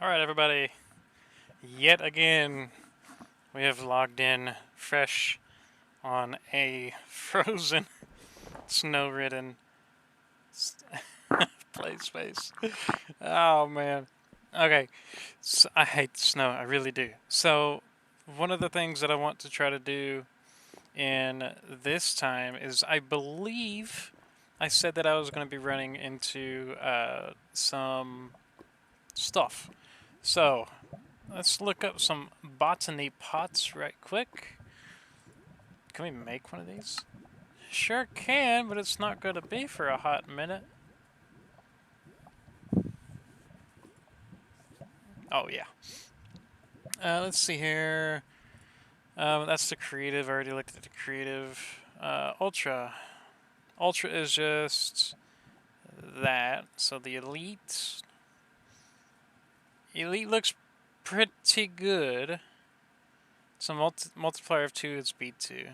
Alright, everybody. Yet again, we have logged in fresh on a frozen, snow-ridden play space. Oh, man. Okay, so I hate snow. I really do. So, one of the things that I want to try to do in this time is I believe I said that I was going to be running into some stuff. So, let's look up some botany pots right quick. Can we make one of these? Sure can, but it's not going to be for a hot minute. Oh, yeah. Let's see here. That's the creative. I already looked at the creative. Ultra. Ultra is just that. So the elite. Elite looks pretty good. So multiplier of 2 is speed 2.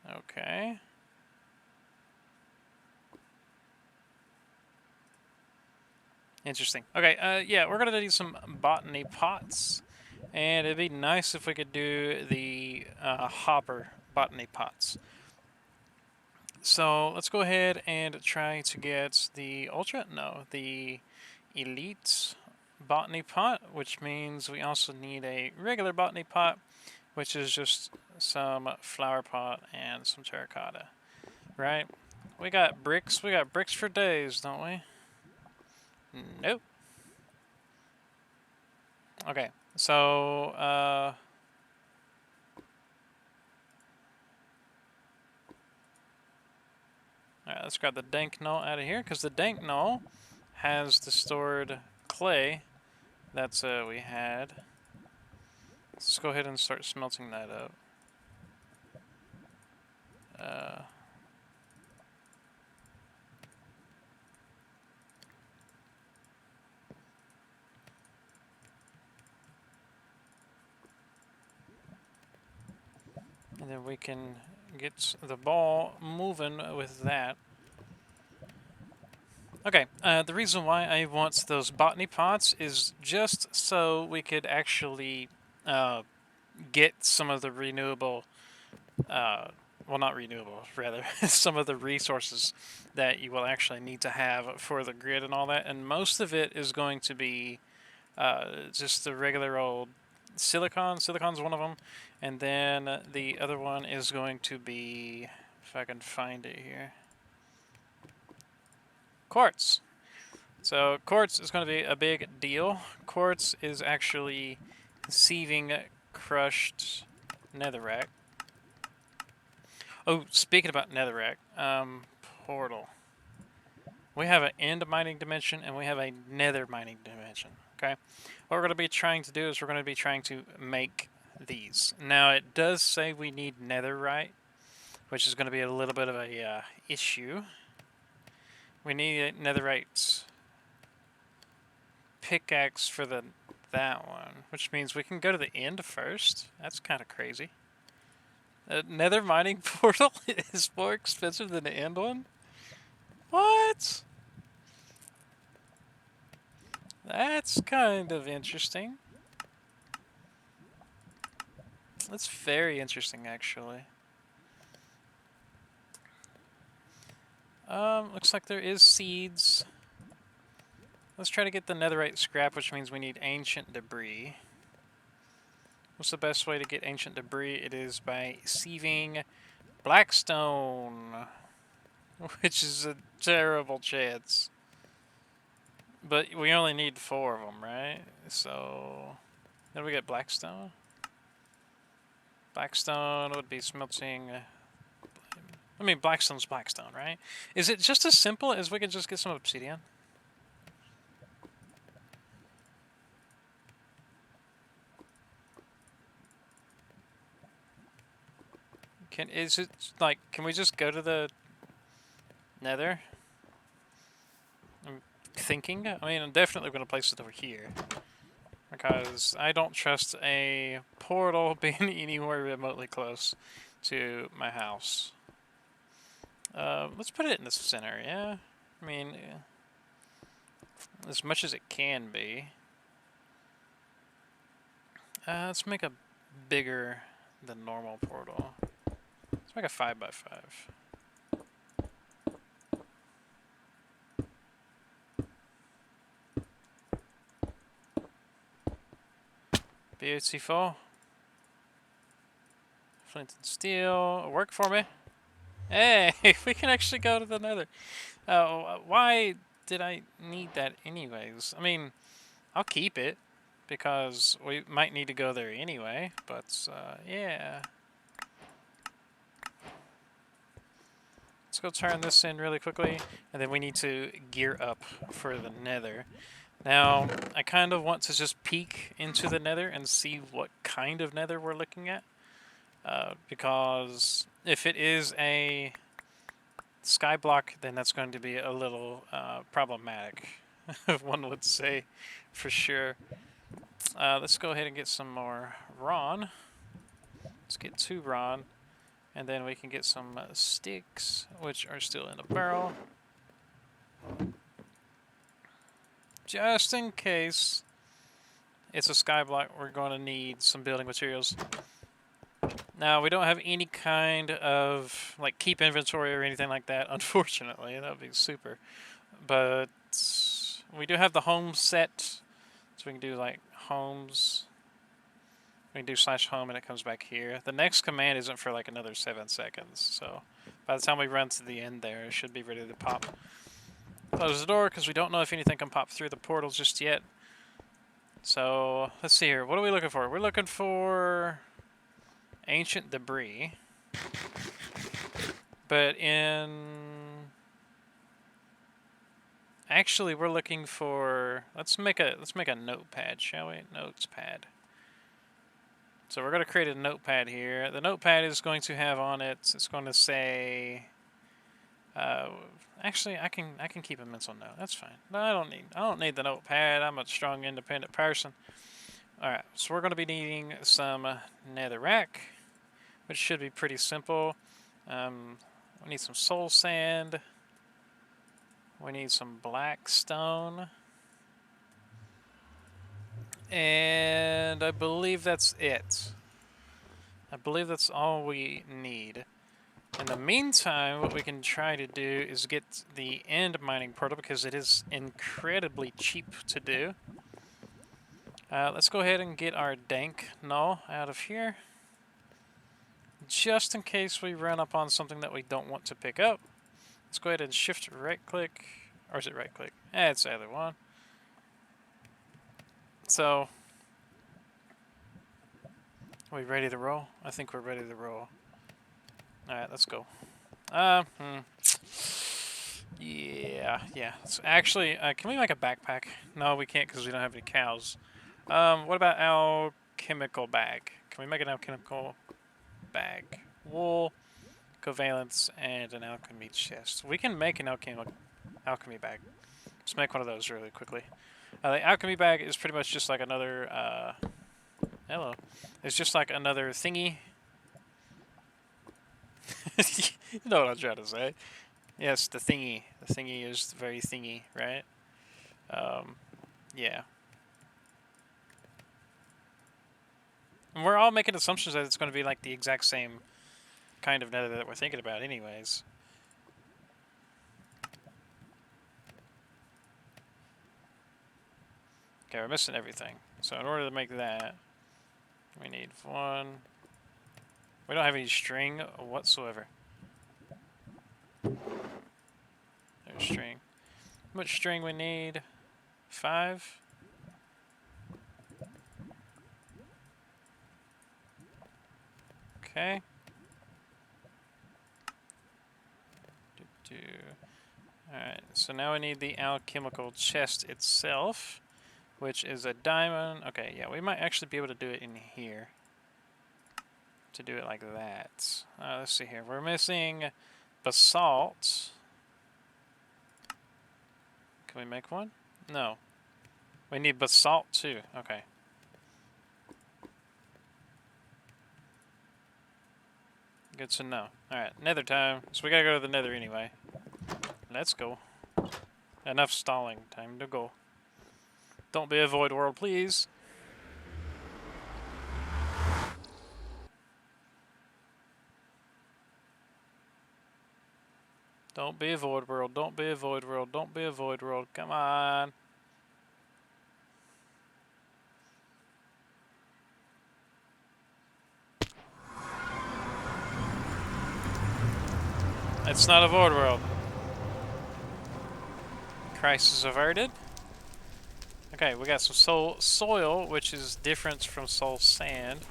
Okay. Interesting. Okay, yeah, we're going to do some botany pots. And it'd be nice if we could do the hopper botany pots. So let's go ahead and try to get the ultra, no, the elite botany pot, which means we also need a regular botany pot, which is just some flower pot and some terracotta, right? We got bricks for days, don't we? Nope. Okay, so, alright, let's grab the dank null out of here, because the dank null has the stored clay that's we had. Let's go ahead and start smelting that up. Uh, and then we can get the ball moving with that. Okay, the reason why I want those botany pots is just so we could actually get some of the renewable, well, not renewable, rather, some of the resources that you will actually need to have for the grid and all that. And most of it is going to be just the regular old silicon. Silicon's one of them. And then the other one is going to be, if I can find it here, quartz. So quartz is going to be a big deal. Quartz is actually sieving crushed netherrack. Oh, speaking about netherrack, portal. We have an end mining dimension and we have a nether mining dimension. Okay, what we're going to be trying to do is we're going to be trying to make these. Now it does say we need netherite, which is going to be a little bit of a issue. We need a netherite pickaxe for that one, which means we can go to the end first. That's kind of crazy. The nether mining portal is more expensive than the end one? What? That's kind of interesting. That's very interesting, actually. Looks like there is seeds. Let's try to get the netherite scrap, which means we need ancient debris. What's the best way to get ancient debris? It is by sieving blackstone, which is a terrible chance. But we only need 4 of them, right? So, then we get blackstone. Blackstone would be smelting. I mean, blackstone's blackstone, right? Is it just as simple as we could just get some obsidian? Is it like, can we just go to the nether? I'm thinking. I mean, I'm definitely going to place it over here, because I don't trust a portal being anywhere remotely close to my house. Let's put it in the center, yeah? I mean, as much as it can be. Let's make a bigger than normal portal. Let's make a 5x5. Beautiful. Flint and steel, work for me. Hey, we can actually go to the nether. Why did I need that anyways? I mean, I'll keep it because we might need to go there anyway, but yeah. Let's go turn this in really quickly, and then we need to gear up for the nether. Now, I kind of want to just peek into the nether and see what kind of nether we're looking at. Because if it is a skyblock, then that's going to be a little problematic, one would say, for sure. Let's go ahead and get some more Ron. Let's get 2 Ron, and then we can get some sticks, which are still in the barrel. Just in case it's a skyblock, we're going to need some building materials. Now, we don't have any kind of, like, keep inventory or anything like that, unfortunately. That would be super. But we do have the home set, so we can do, like, homes. We can do /home and it comes back here. The next command isn't for, like, another 7 seconds, so by the time we run to the end there, it should be ready to pop. Close the door, because we don't know if anything can pop through the portal just yet. So, let's see here. What are we looking for? We're looking for ancient debris. But actually, we're looking for... Let's make a notepad, shall we? Notepad. So we're going to create a notepad here. The notepad is going to have on it... It's going to say... actually, I can keep a mental note. That's fine. No, I don't need the notepad. I'm a strong, independent person. All right. So we're going to be needing some netherrack, which should be pretty simple. We need some soul sand. We need some black stone. And I believe that's it. I believe that's all we need. In the meantime, what we can try to do is get the end mining portal because it is incredibly cheap to do. Let's go ahead and get our dank null out of here. Just in case we run up on something that we don't want to pick up. Let's go ahead and shift right click. Or is it right click? It's either one. So, are we ready to roll? I think we're ready to roll. Alright, let's go. Yeah. So actually, can we make a backpack? No, we can't because we don't have any cows. What about alchemical bag? Can we make an alchemical bag? Wool, covalence, and an alchemy chest. We can make an alchemy bag. Let's make one of those really quickly. The alchemy bag is pretty much just like another, hello. It's just like another thingy. You know what I'm trying to say. Yes, the thingy. The thingy is very thingy, right? Yeah. And we're all making assumptions that it's going to be like the exact same kind of nether that we're thinking about anyways. Okay, we're missing everything. So in order to make that, we need 1. We don't have any string whatsoever. There's string. How much string we need? 5. Okay. Alright, so now we need the alchemical chest itself, which is a diamond. Okay, yeah, we might actually be able to do it in here. To do it like that. Let's see here. We're missing basalt. Can we make one? No. We need basalt too. Okay. Good to know. Alright, nether time. So we gotta go to the nether anyway. Let's go. Enough stalling. Time to go. Don't be a void world, please. Don't be a void world. Don't be a void world. Don't be a void world. Come on. It's not a void world. Crisis averted. Okay, we got some soil, which is different from soul sand.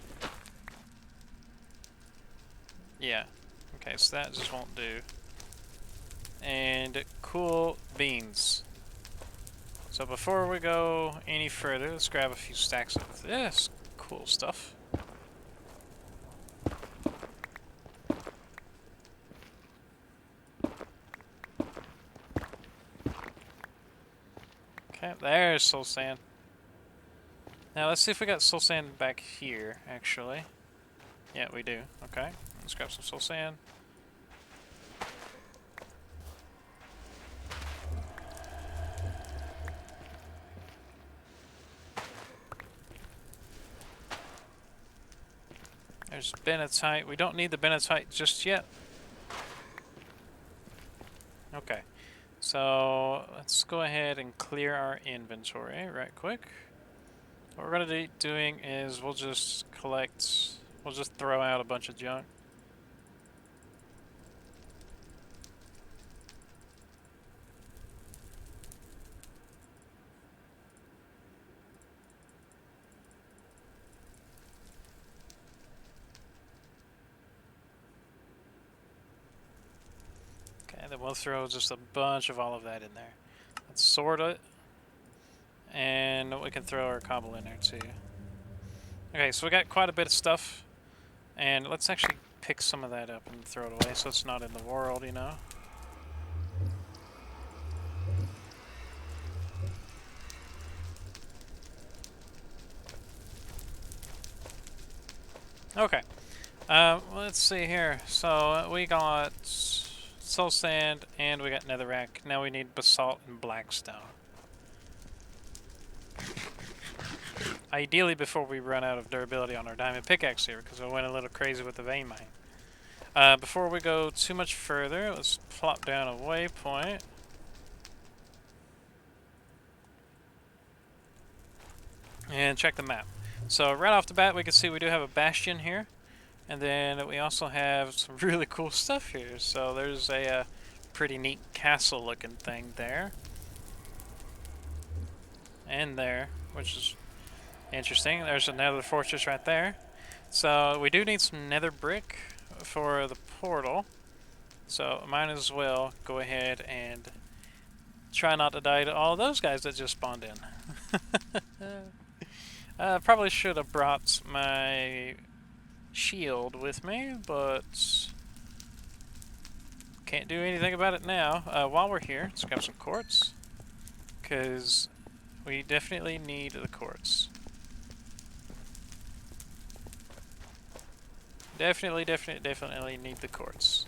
Yeah. Okay, so that just won't do. And cool beans. So before we go any further, let's grab a few stacks of this cool stuff. Okay, there's soul sand. Now let's see if we got soul sand back here, actually. Yeah, we do. Okay, let's grab some soul sand. There's benatite. We don't need the benatite just yet. Okay, so let's go ahead and clear our inventory right quick. What we're going to be doing is we'll just throw out a bunch of junk. Okay, then we'll throw just a bunch of all of that in there. Let's sort it. And we can throw our cobble in there too. Okay, so we got quite a bit of stuff. And let's actually pick some of that up and throw it away so it's not in the world, you know? Okay. Let's see here. So we got soul sand and we got netherrack. Now we need basalt and blackstone. Ideally before we run out of durability on our diamond pickaxe here, because I went a little crazy with the vein mine. Before we go too much further, let's plop down a waypoint. And check the map. So right off the bat we can see we do have a bastion here. And then we also have some really cool stuff here. So there's a pretty neat castle looking thing there. And there, which is interesting. There's another fortress right there. So we do need some nether brick for the portal. So might as well go ahead and try not to die to all those guys that just spawned in. Probably should have brought my shield with me, but can't do anything about it now. While we're here, let's grab some quartz, because we definitely need the quartz. Definitely need the quartz.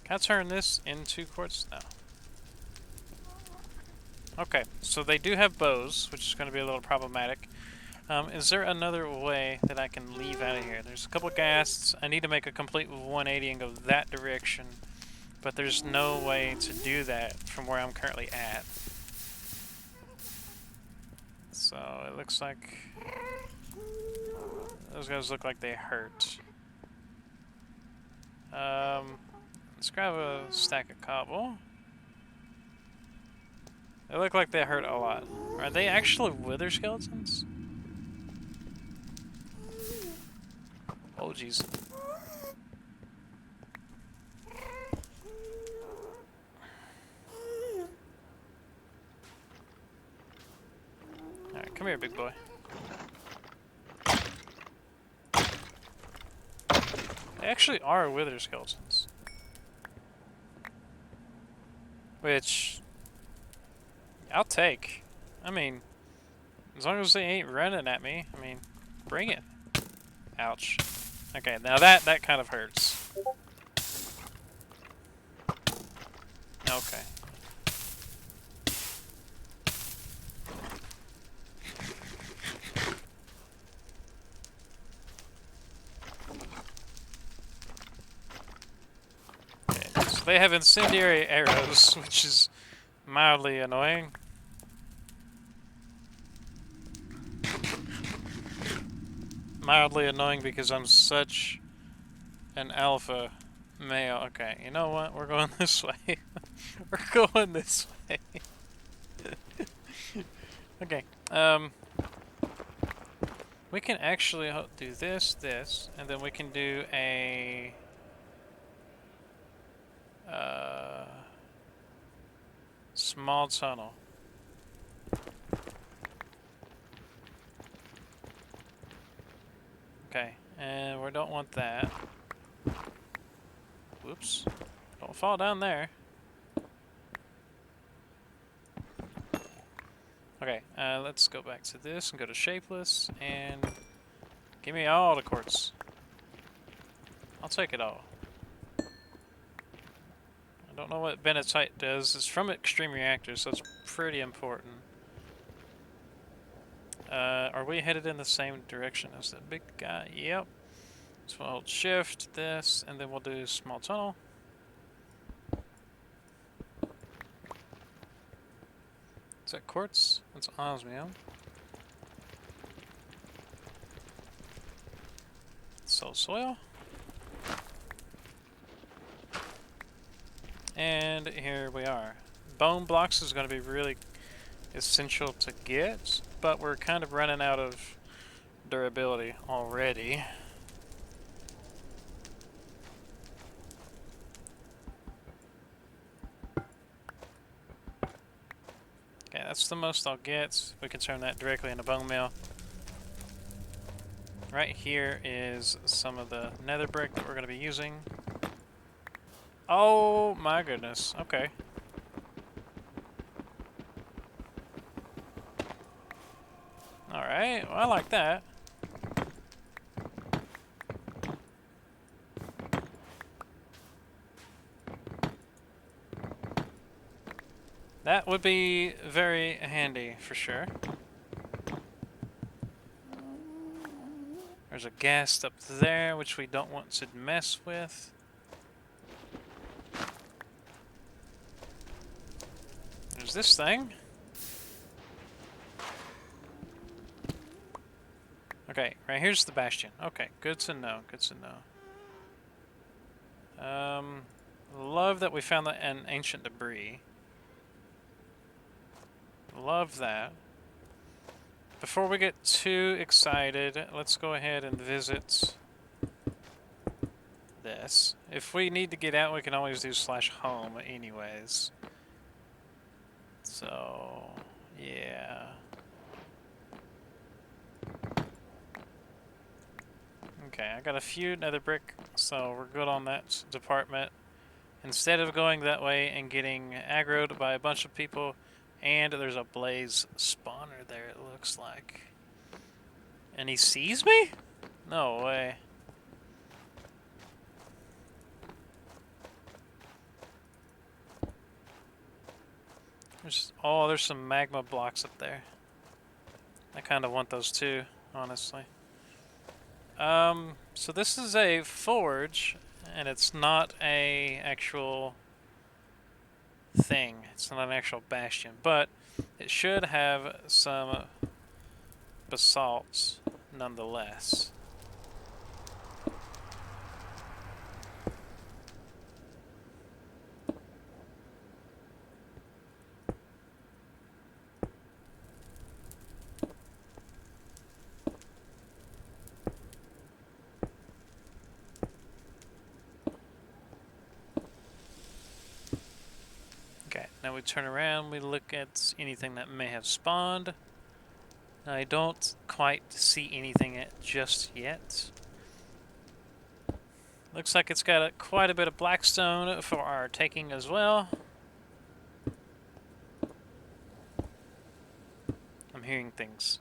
Can I turn this into quartz? No. Okay, so they do have bows, which is going to be a little problematic. Is there another way that I can leave out of here? There's a couple ghasts. I need to make a complete 180 and go that direction, but there's no way to do that from where I'm currently at. So it looks like those guys look like they hurt. Let's grab a stack of cobble. They look like they hurt a lot. Are they actually wither skeletons? Oh, jeez. Alright, come here, big boy. They actually are wither skeletons. Which I'll take. I mean, as long as they ain't running at me, I mean, bring it. Ouch. Okay, now that kind of hurts. Okay. Okay, so they have incendiary arrows, which is mildly annoying. Mildly annoying because I'm such an alpha male. Okay, you know what? We're going this way. We're going this way. Okay. We can actually do this, and then we can do a small tunnel. Okay, and we don't want that. Whoops. Don't fall down there. Okay, let's go back to this and go to shapeless and give me all the quartz. I'll take it all. I don't know what Bennettite does. It's from Extreme Reactors, so it's pretty important. Are we headed in the same direction as that big guy? Yep. So we'll hold shift, this, and then we'll do small tunnel. Is that quartz? That's osmium. So soil. And here we are. Bone blocks is going to be really essential to get, but we're kind of running out of durability already. Okay, that's the most I'll get. We can turn that directly into bone meal. Right here is some of the nether brick that we're going to be using. Oh my goodness, okay. Alright, well I like that. That would be very handy for sure. There's a ghast up there, which we don't want to mess with. There's this thing. Okay, right here's the bastion. Okay, good to know, good to know. Love that we found an ancient debris. Love that. Before we get too excited, let's go ahead and visit this. If we need to get out, we can always do /home anyways. So, yeah. Okay, I got a few nether brick, so we're good on that department. Instead of going that way and getting aggroed by a bunch of people, and there's a blaze spawner there, it looks like. And he sees me? No way. There's some magma blocks up there. I kind of want those too, honestly. So this is a forge, and it's not a actual thing. It's not an actual bastion, but it should have some basalts nonetheless. Okay, now we turn around, we look at anything that may have spawned. I don't quite see anything just yet. Looks like it's got quite a bit of blackstone for our taking as well. hearing things.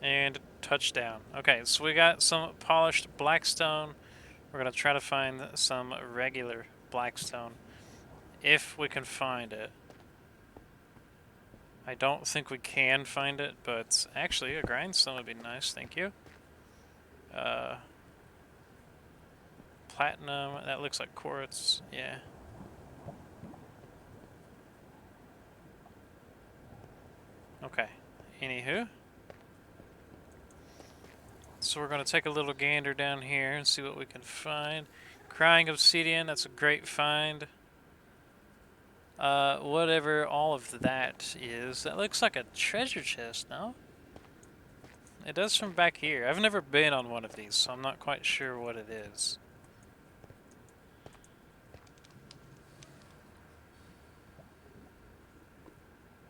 And touchdown. Okay, so we got some polished blackstone. We're going to try to find some regular blackstone, if we can find it. I don't think we can find it, but actually a grindstone would be nice, thank you. Platinum, that looks like quartz, yeah. Okay, anywho. So we're going to take a little gander down here and see what we can find. Crying obsidian, that's a great find. Whatever all of that is, that looks like a treasure chest, no? It does from back here. I've never been on one of these, so I'm not quite sure what it is.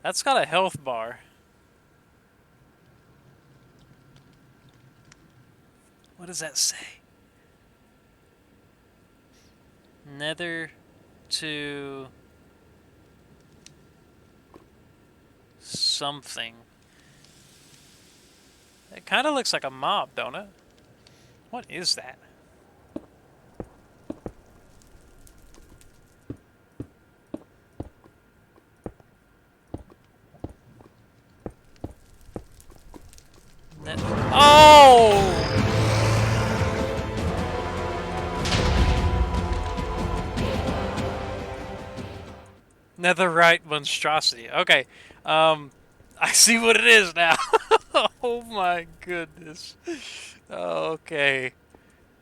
That's got a health bar. What does that say? Nether to something. It kind of looks like a mob, don't it? What is that? Oh! Netherite monstrosity. Okay. I see what it is now. Oh my goodness. Okay.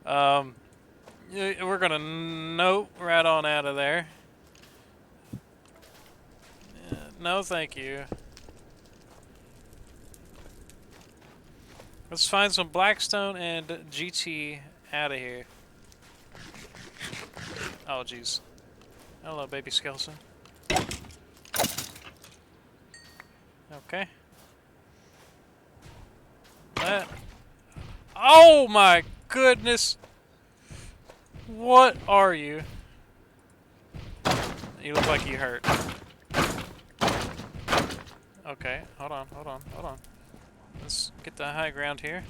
We're gonna nope right on out of there. No, thank you. Let's find some blackstone and GT out of here. Oh, jeez. Hello, baby skeleton. Okay. That. Oh my goodness! What are you? You look like you hurt. Okay, hold on. Let's get the high ground here.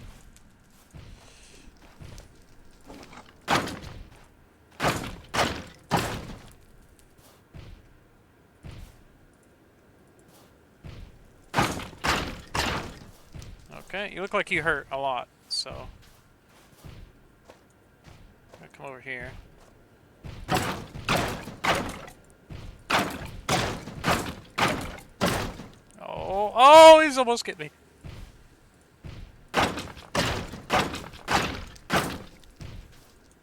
Okay, you look like you hurt a lot, so I'm gonna come over here. Oh, he's almost getting me.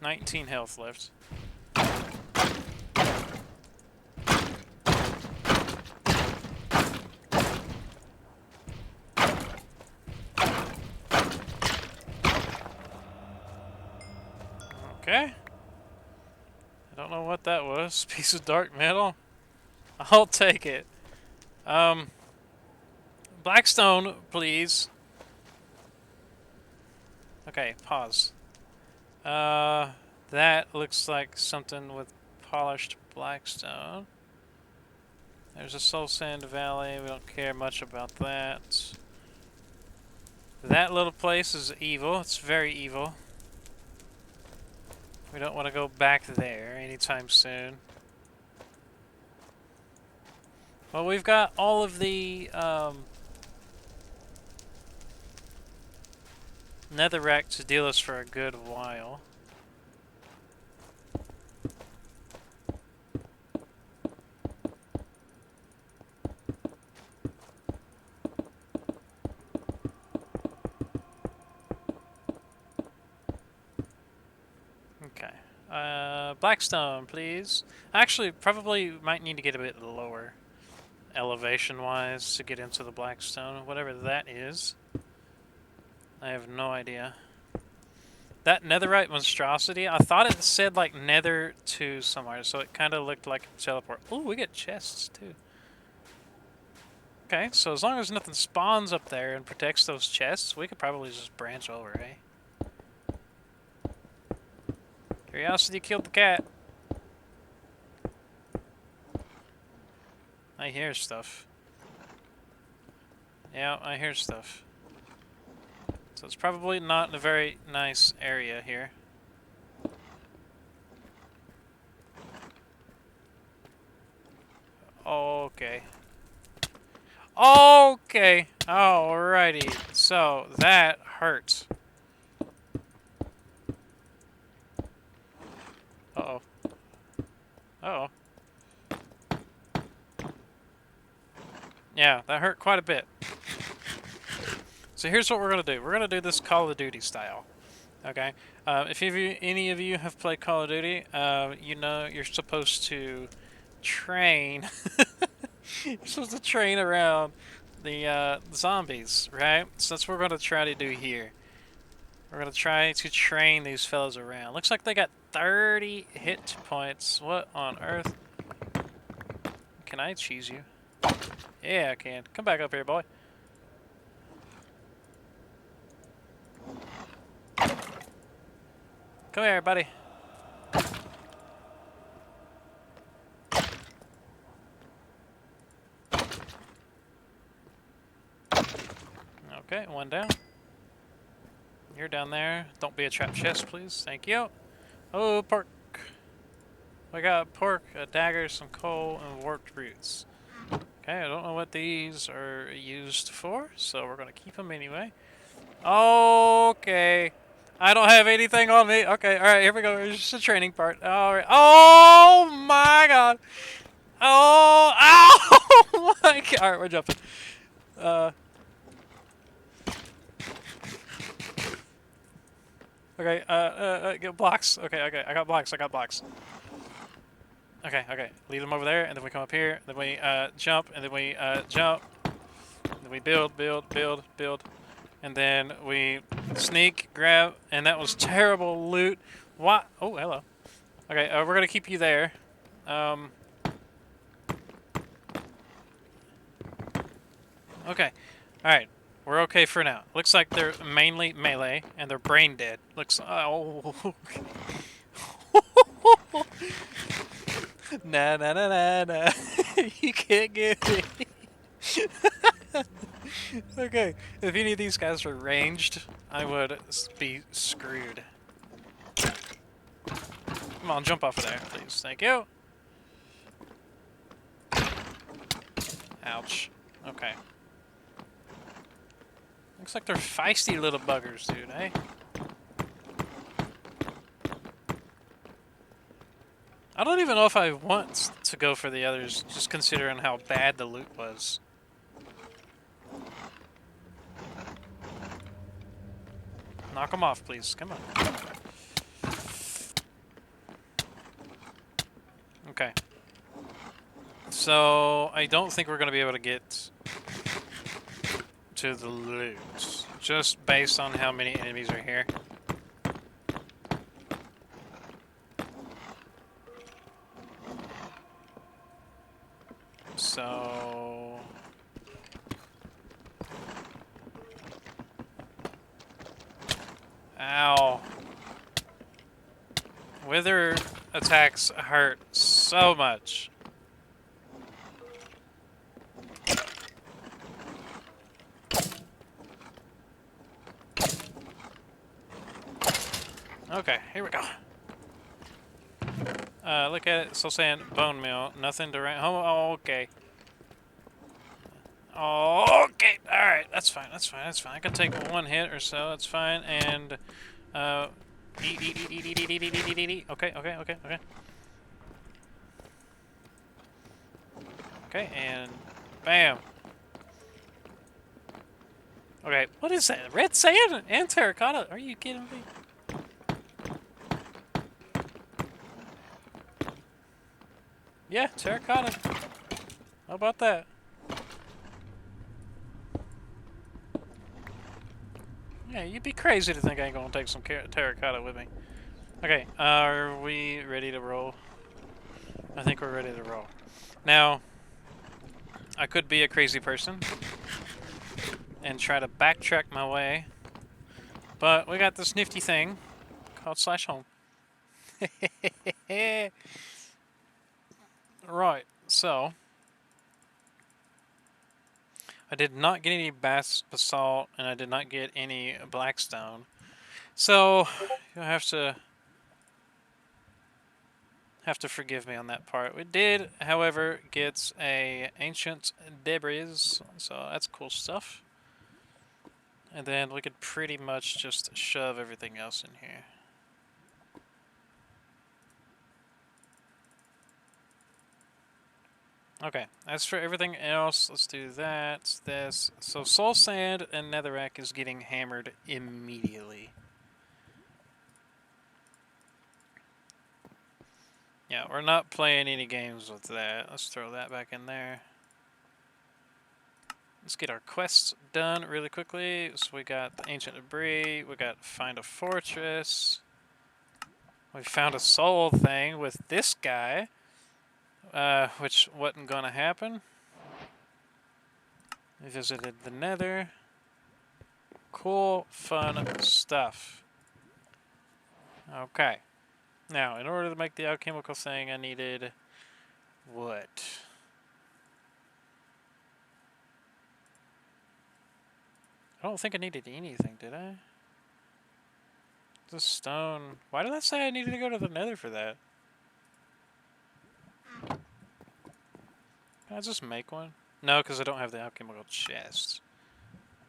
$19 health left. Okay. I don't know what that was. Piece of dark metal. I'll take it. Blackstone, please. Okay, pause. That looks like something with polished blackstone. There's a soul sand valley. We don't care much about that. That little place is evil. It's very evil. We don't want to go back there anytime soon. Well, we've got all of the netherrack to deal us for a good while. Okay. Blackstone, please. Actually, probably might need to get a bit lower elevation-wise to get into the blackstone, whatever that is. I have no idea. That netherite monstrosity, I thought it said like nether to somewhere, so it kind of looked like a teleport. Ooh, we get chests too. Okay, so as long as nothing spawns up there and protects those chests, we could probably just branch over, eh? Curiosity killed the cat. I hear stuff. Yeah, I hear stuff. So it's probably not a very nice area here. Okay. Okay. Alrighty. So that hurts. Uh-oh. Uh-oh. Yeah, that hurt quite a bit. So here's what we're going to do. We're going to do this Call of Duty style. Okay? If any of you have played Call of Duty, you know you're supposed to train. You're supposed to train around the zombies, right? So that's what we're going to try to do here. We're going to try to train these fellas around. Looks like they got 30 hit points. What on earth? Can I cheese you? Yeah, I can. Come back up here, boy. Come here, buddy. Okay, one down. You're down there. Don't be a trap chest, please. Thank you. Oh, pork. We got pork, a dagger, some coal, and warped roots. Okay, I don't know what these are used for, so we're going to keep them anyway. Okay. I don't have anything on me. Okay, alright, here we go. It's just a training part. Alright. Oh my god. Oh, ow! My god. Alright, we're jumping. Okay, get blocks. Okay, I got blocks. Okay. Lead them over there, and then we come up here, then we jump, and then we jump. And then we build. And then we sneak, grab, and that was terrible loot. What? Oh, hello. Okay, we're gonna keep you there. Okay. Alright. We're okay for now. Looks like they're mainly melee, and they're brain dead. Looks... Oh. Nah. You can't get me. Okay, if any of these guys were ranged, I would be screwed. Come on, jump off of there, please. Thank you. Ouch. Okay. Looks like they're feisty little buggers, dude, eh? I don't even know if I want to go for the others, just considering how bad the loot was. Knock them off, please. Come on. Okay. So, I don't think we're going to be able to get to the loot, just based on how many enemies are here. So... Ow. Wither attacks hurt so much. Okay, here we go. Look at it. Still saying bone meal. Nothing to rank. Oh, okay. Oh, okay. All right. That's fine. I can take one hit or so. That's fine. And eat. Okay. Okay, and bam. Okay, what is that? Red sand and terracotta? Are you kidding me? Yeah, terracotta. How about that? Yeah, you'd be crazy to think I ain't gonna take some terracotta with me. Okay, are we ready to roll? I think we're ready to roll. Now, I could be a crazy person and try to backtrack my way. But we got this nifty thing called /home. Right, so I did not get any basalt and I did not get any blackstone. So you'll have to forgive me on that part. We did, however, get a ancient debris, so that's cool stuff. And then we could pretty much just shove everything else in here. Okay, as for everything else, let's do that, this. So soul sand and netherrack is getting hammered immediately. Yeah, we're not playing any games with that. Let's throw that back in there. Let's get our quests done really quickly. So we got the ancient debris, we got find a fortress. We found a soul thing with this guy, which wasn't gonna happen. We visited the nether. Cool, fun stuff. Okay. Now, in order to make the alchemical thing, I needed wood. I don't think I needed anything, did I? The stone. Why did I say I needed to go to the nether for that? Can I just make one? No, because I don't have the alchemical chest.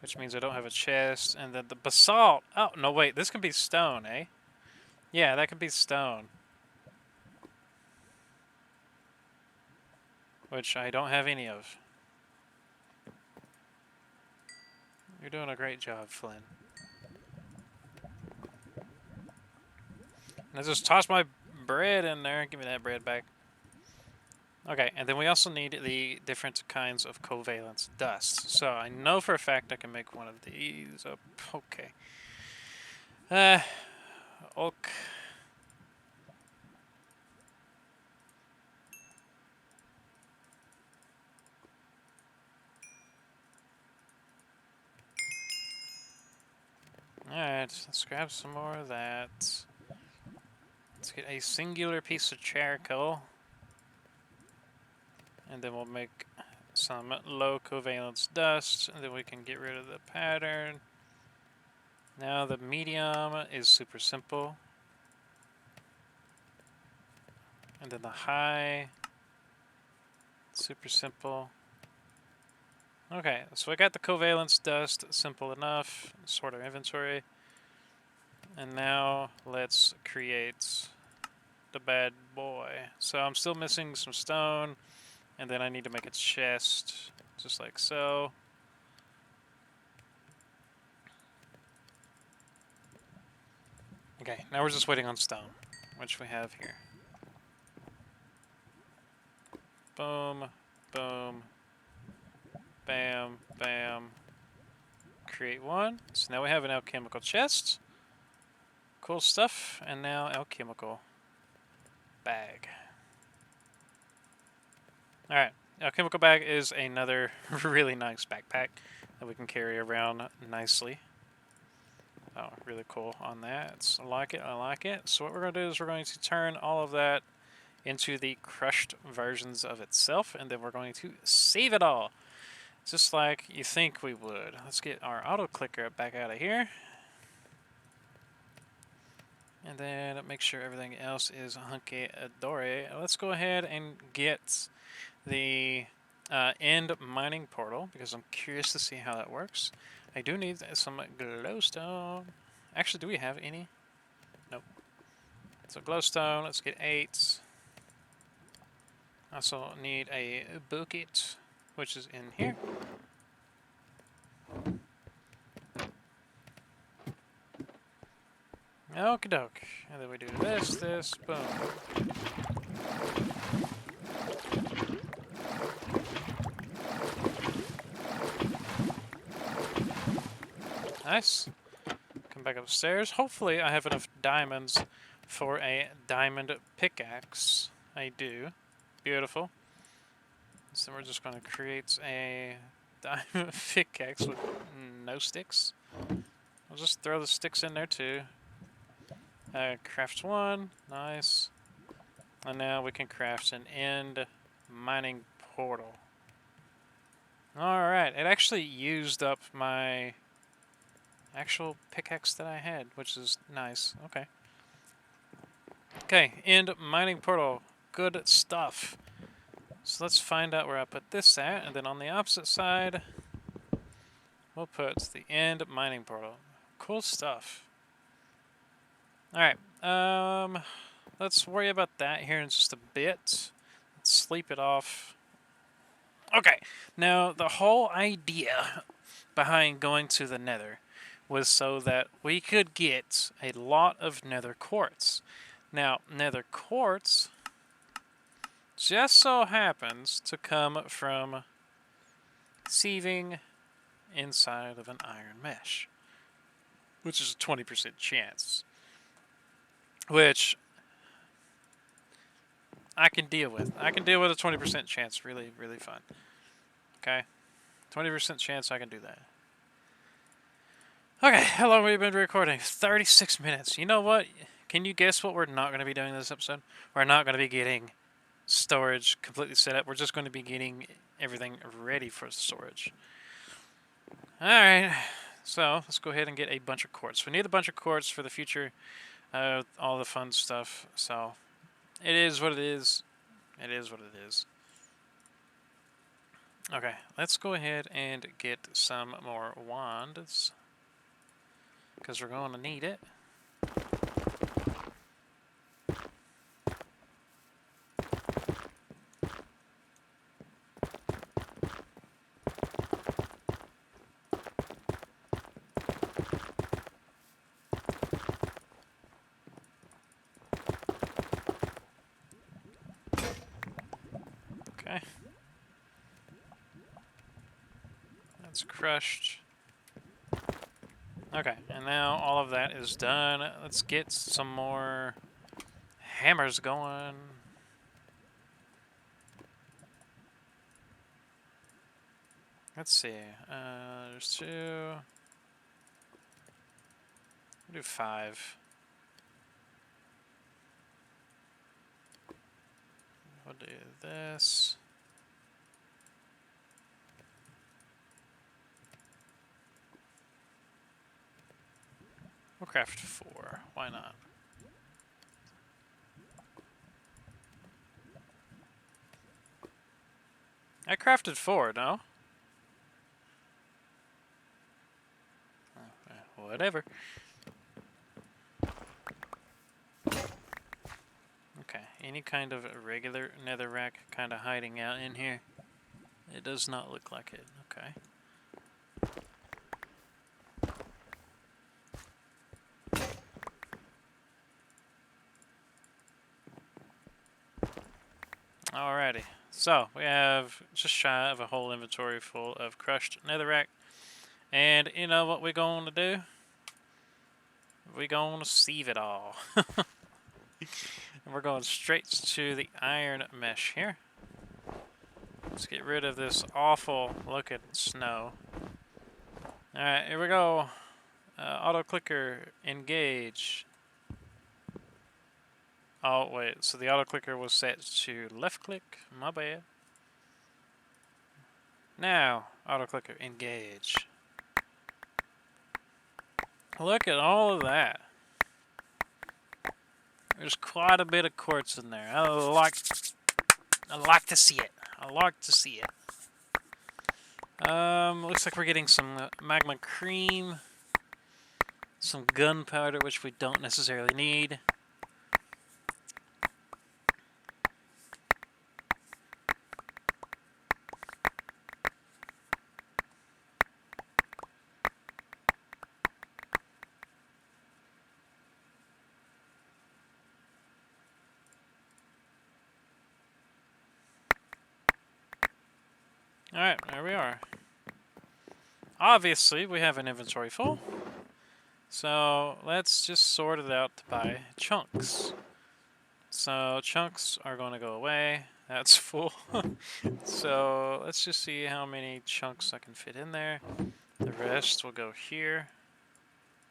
Which means I don't have a chest. And then the basalt. Oh, no, wait. This can be stone, eh? Yeah, that could be stone. Which I don't have any of. You're doing a great job, Flynn. And I just tossed my bread in there. Give me that bread back. Okay, and then we also need the different kinds of covalence dust. So I know for a fact I can make one of these. Okay. Oak. Alright, let's grab some more of that. Let's get a singular piece of charcoal. And then we'll make some low covalence dust, and then we can get rid of the pattern. Now the medium is super simple. And then the high, super simple. Okay, so I got the covalence dust, simple enough. Sort our inventory. And now let's create the bad boy. So I'm still missing some stone, and then I need to make a chest, just like so. Okay, now we're just waiting on stone, which we have here. Boom, boom, bam, bam. Create one. So now we have an alchemical chest. Cool stuff. And now alchemical bag. Alright, alchemical bag is another really nice backpack that we can carry around nicely. Oh, really cool on that. I like it, I like it. So what we're going to do is we're going to turn all of that into the crushed versions of itself, and then we're going to save it all. Just like you think we would. Let's get our auto clicker back out of here. And then make sure everything else is hunky-dory. Let's go ahead and get the end mining portal, because I'm curious to see how that works. I do need some glowstone. Actually, do we have any? Nope. So glowstone, let's get 8. Also need a bucket, which is in here. Okie doke. And then we do this, boom. Nice. Come back upstairs. Hopefully I have enough diamonds for a diamond pickaxe. I do. Beautiful. So we're just going to create a diamond pickaxe with no sticks. We'll just throw the sticks in there too. Craft one, nice. And now we can craft an end mining portal. Alright, it actually used up my actual pickaxe that I had, which is nice. Okay. Okay, end mining portal. Good stuff. So let's find out where I put this at, and then on the opposite side, we'll put the end mining portal. Cool stuff. Alright, let's worry about that here in just a bit. Let's sleep it off. Okay, now the whole idea behind going to the Nether was so that we could get a lot of Nether quartz. Now, Nether quartz just so happens to come from sieving inside of an iron mesh, which is a 20% chance, which I can deal with. I can deal with a 20% chance. Really, really fun. Okay? 20% chance I can do that. Okay, how long have we been recording? 36 minutes. You know what? Can you guess what we're not going to be doing this episode? We're not going to be getting storage completely set up. We're just going to be getting everything ready for storage. Alright, so let's go ahead and get a bunch of quartz. We need a bunch of quartz for the future, all the fun stuff. So it is what it is. It is what it is. Okay, let's go ahead and get some more wands, because we're going to need it. Okay. That's crushed. Okay, and now all of that is done. Let's get some more hammers going. Let's see. There's 2. We'll do 5. We'll do this. We'll craft 4. Why not? I crafted 4, no? Whatever. Okay, any kind of regular netherrack kind of hiding out in here? It does not look like it. Okay. Alrighty, so we have just shy of a whole inventory full of crushed netherrack. And you know what we're going to do? We're going to sieve it all. And we're going straight to the iron mesh here. Let's get rid of this awful looking snow. Alright, here we go. Auto clicker, engage. Oh, wait, so the auto clicker was set to left click. My bad. Now, auto clicker, engage. Look at all of that. There's quite a bit of quartz in there. I like to see it. I like to see it. Looks like we're getting some magma cream, some gunpowder, which we don't necessarily need. Alright, there we are. Obviously, we have an inventory full. So, let's just sort it out by chunks. So, chunks are going to go away. That's full. So let's just see how many chunks I can fit in there. The rest will go here.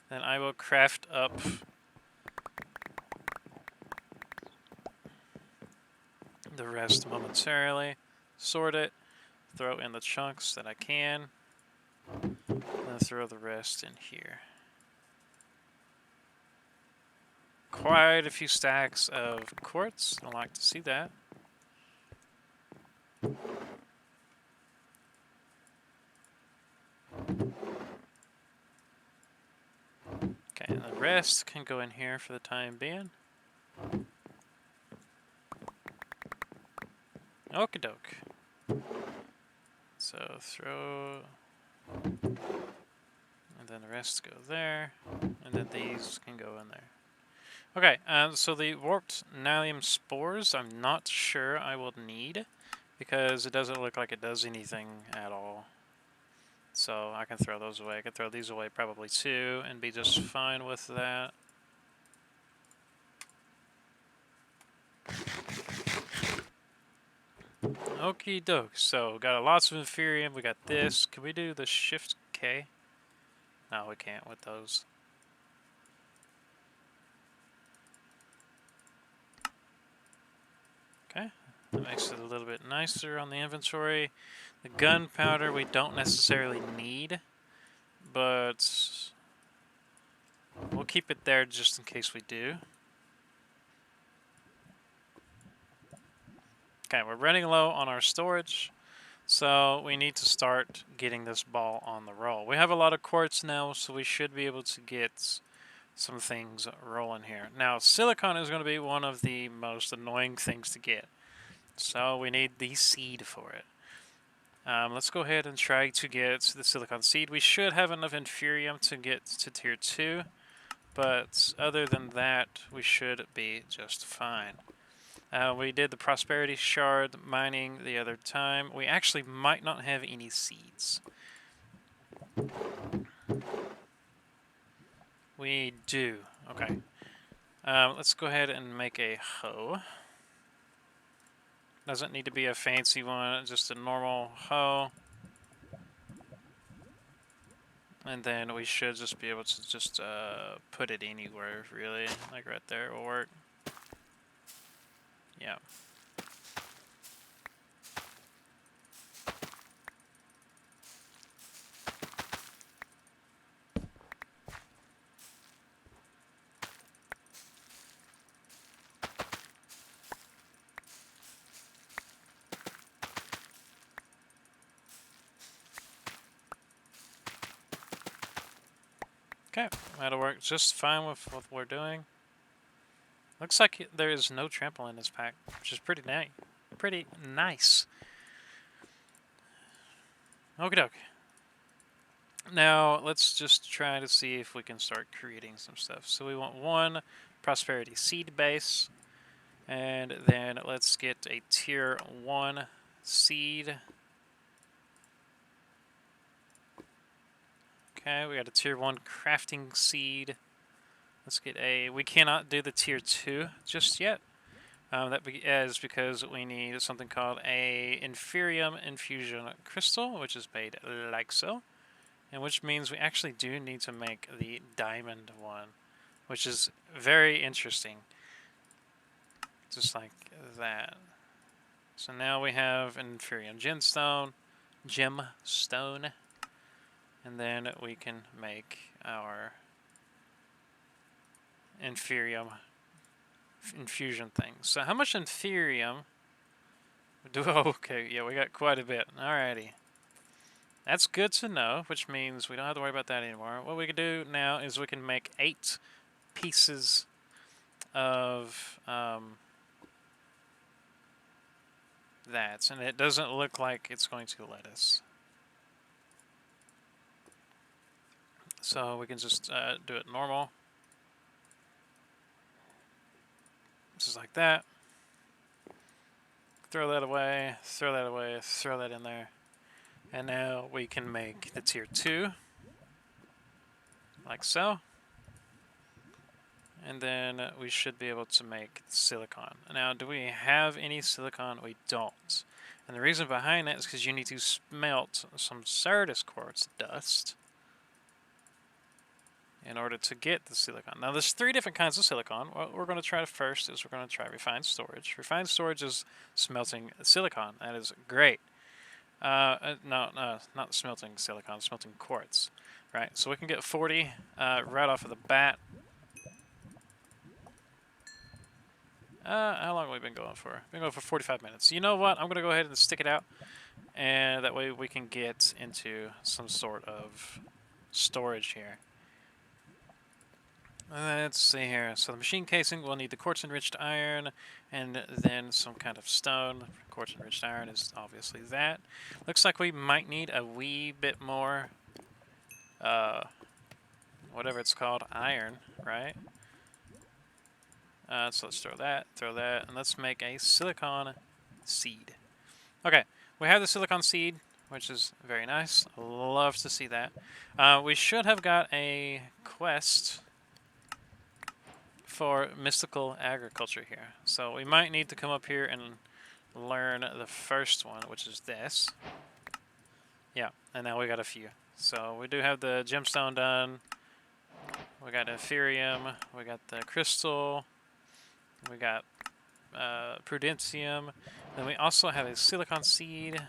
Then I will craft up the rest momentarily, sort it, throw in the chunks that I can, then throw the rest in here. Quite a few stacks of quartz. I like to see that. Okay, and the rest can go in here for the time being. Okie doke. So throw, and then the rest go there, and then these can go in there. Okay, so the warped Nylium spores, I'm not sure I will need, because it doesn't look like it does anything at all. So I can throw those away. I can throw these away probably too, and be just fine with that. Okie doke. So got lots of Inferium. We got this. Can we do the Shift K? No, we can't with those. Okay, that makes it a little bit nicer on the inventory. The gunpowder we don't necessarily need, but we'll keep it there just in case we do. Okay, we're running low on our storage, so we need to start getting this ball on the roll. We have a lot of quartz now, so we should be able to get some things rolling here. Now, silicon is going to be one of the most annoying things to get, so we need the seed for it. Let's go ahead and try to get the silicon seed. We should have enough Inferium to get to tier 2, but other than that, we should be just fine. We did the prosperity shard mining the other time. We actually might not have any seeds. We do. Okay. Let's go ahead and make a hoe. Doesn't need to be a fancy one, just a normal hoe. And then we should just be able to just put it anywhere, really. Like right there will work. Yeah. Okay, that'll work just fine with what we're doing. Looks like there is no trample in this pack, which is pretty nice. Pretty nice. Okie doke. Now, let's just try to see if we can start creating some stuff. So we want one prosperity seed base, and then let's get a tier 1 seed. Okay, we got a tier 1 crafting seed. Let's get a... We cannot do the tier 2 just yet. That is because we need something called a Inferium Infusion Crystal, which is made like so. And which means we actually do need to make the diamond one, which is very interesting. Just like that. So now we have an Inferium gemstone, and then we can make our Inferium infusion thing. So how much Inferium do? Okay, yeah, we got quite a bit. Alrighty. That's good to know, which means we don't have to worry about that anymore. What we can do now is we can make 8 pieces of that, and it doesn't look like it's going to let us. So we can just do it normal. Just like that. Throw that away, throw that away, throw that in there. And now we can make the tier 2, like so. And then we should be able to make silicon. Now, do we have any silicon? We don't. And the reason behind that is because you need to smelt some Certus quartz dust in order to get the silicon. Now, there's 3 different kinds of silicon. What we're going to try first is we're going to try refined storage. Refined storage is smelting silicon. That is great. No, not smelting silicon, smelting quartz. Right, so we can get 40 right off of the bat. How long have we been going for? Been going for 45 minutes. You know what? I'm going to go ahead and stick it out. And that way we can get into some sort of storage here. Let's see here. So the machine casing will need the quartz-enriched iron and then some kind of stone. Quartz-enriched iron is obviously that. Looks like we might need a wee bit more, whatever it's called, iron, right? So let's throw that, and let's make a silicon seed. Okay, we have the silicon seed, which is very nice. Love to see that. We should have got a quest for mystical agriculture here. So we might need to come up here and learn the first one, which is this. Yeah, and now we got a few. So we do have the gemstone done. We got Ethereum. We got the crystal. We got Prudentium. Then we also have a silicon seed.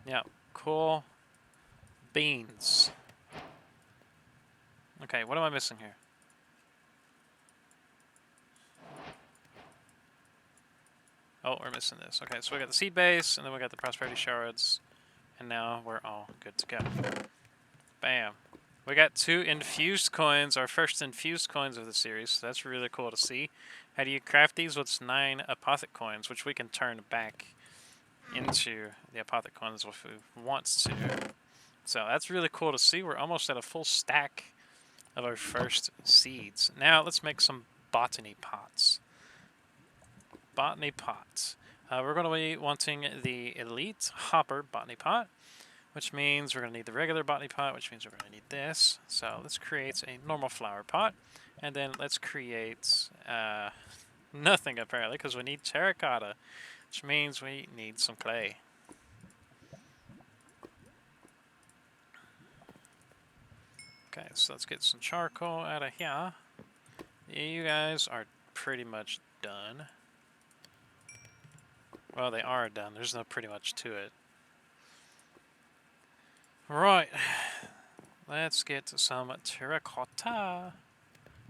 Yeah, cool. Beans. Okay, what am I missing here? Oh, we're missing this. Okay, so we got the seed base, and then we got the prosperity shards, and now we're all good to go. Bam. We got 2 infused coins, our first infused coins of the series, so that's really cool to see. How do you craft these? Well, it's 9 apothic coins, which we can turn back into the apothic coins if we want to. So that's really cool to see. We're almost at a full stack of our first seeds. Now let's make some botany pots. Botany pots. We're going to be wanting the elite hopper botany pot, which means we're going to need the regular botany pot, which means we're going to need this. So let's create a normal flower pot, and then let's create nothing apparently, because we need terracotta, which means we need some clay. Okay, so let's get some charcoal out of here. You guys are pretty much done. Well, they are done. There's no pretty much to it. Right. Let's get some terracotta.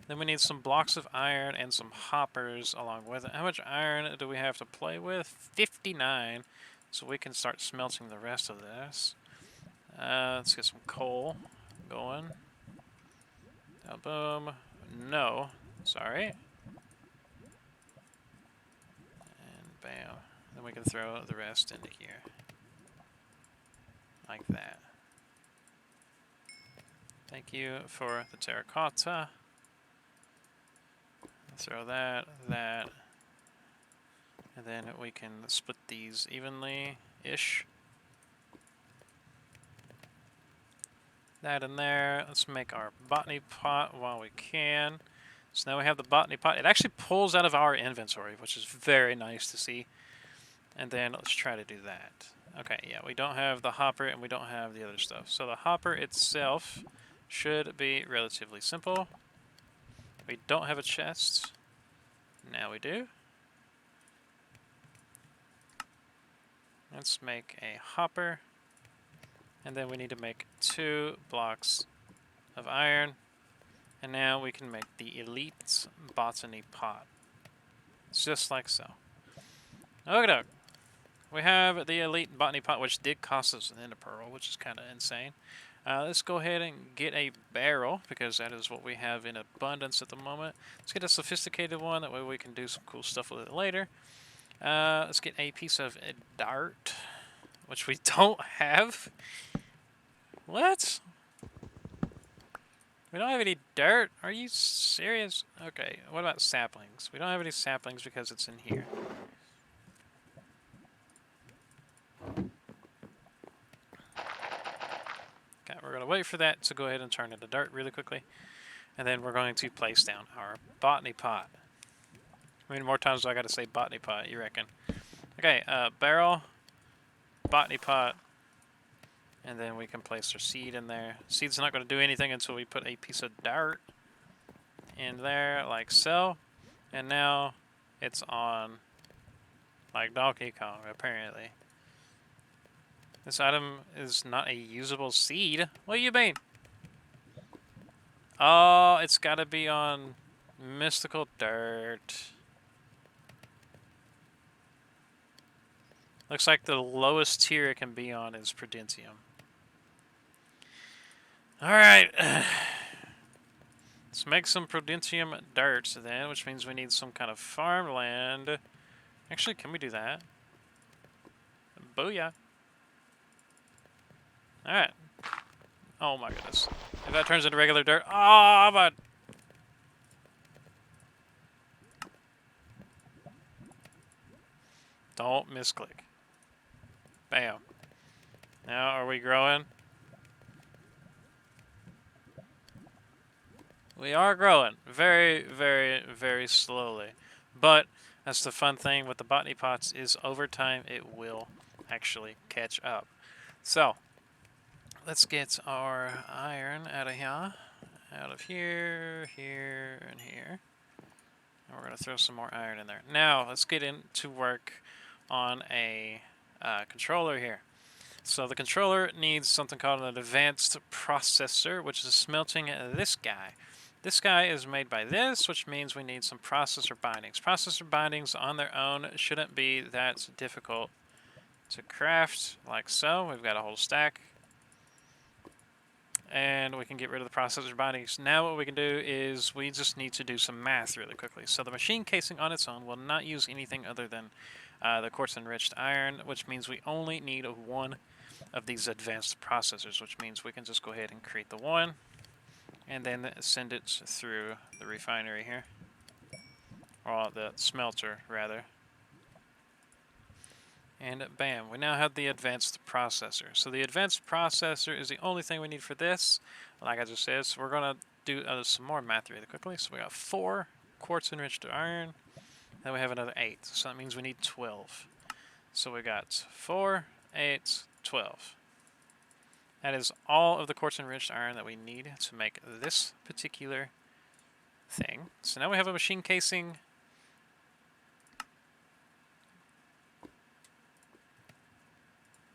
Then we need some blocks of iron and some hoppers along with it. How much iron do we have to play with? 59. So we can start smelting the rest of this. Let's get some coal going. Boom. No. Sorry. And bam. Then we can throw the rest into here. Like that. Thank you for the terracotta. Throw that, and then we can split these evenly-ish. That in there. Let's make our botany pot while we can. So now we have the botany pot. It actually pulls out of our inventory, which is very nice to see. And then let's try to do that. Okay, yeah, we don't have the hopper and we don't have the other stuff. So the hopper itself should be relatively simple. We don't have a chest. Now we do. Let's make a hopper. And then we need to make 2 blocks of iron. And now we can make the elite botany pot. Just like so. Okay, we have the elite botany pot, which did cost us an ender pearl, which is kind of insane. Let's go ahead and get a barrel, because that is what we have in abundance at the moment. Let's get a sophisticated one, that way we can do some cool stuff with it later. Let's get a piece of dart, which we don't have. What? We don't have any dirt? Are you serious? Okay, what about saplings? We don't have any saplings because it's in here. Okay, we're going to wait for that to go ahead and turn into dirt really quickly. And then we're going to place down our botany pot. How many more times do I got to say botany pot, you reckon? Okay, barrel, botany pot, and then we can place our seed in there. Seed's not going to do anything until we put a piece of dirt in there, like so. And now it's on like Donkey Kong, apparently. This item is not a usable seed. What do you mean? Oh, it's got to be on mystical dirt. Looks like the lowest tier it can be on is Prudentium. Alright. Let's make some Prudentium dirt then, which means we need some kind of farmland. Actually, can we do that? Booyah. Alright. Oh my goodness. If that turns into regular dirt. Oh, but. Don't misclick. Bam. Now, are we growing? We are growing. Very, very, very slowly. But that's the fun thing with the botany pots is over time it will actually catch up. So, let's get our iron out of here. Out of here, here, and here. And we're going to throw some more iron in there. Now, let's get into work on a controller here. So the controller needs something called an advanced processor, which is smelting this guy. This guy is made by this, which means we need some processor bindings. Processor bindings on their own shouldn't be that difficult to craft, like so. We've got a whole stack. And we can get rid of the processor bindings. Now what we can do is we just need to do some math really quickly. So the machine casing on its own will not use anything other than the quartz enriched iron, which means we only need one of these advanced processors, which means we can just go ahead and create the one and then send it through the refinery here, or the smelter rather. And bam, we now have the advanced processor. So the advanced processor is the only thing we need for this. Like I just said, so we're going to do some more math really quickly. So we got 4 quartz enriched iron, then we have another 8. So that means we need 12. So we got 4, 8, 12. That is all of the quartz enriched iron that we need to make this particular thing. So now we have a machine casing.